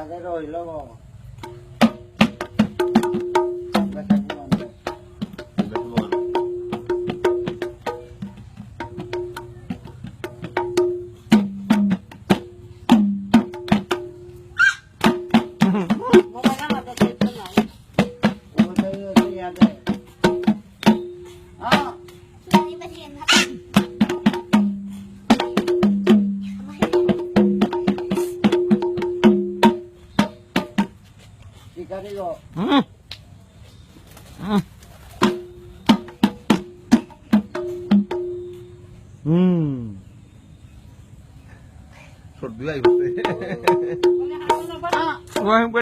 picadero y luego... ves aquí donde... Mau mana ada itu lah. Udah itu ada. Ah, Sudah dibersihin apa? picadero. Sordido ahí usted. Boleh aku coba? Bueno,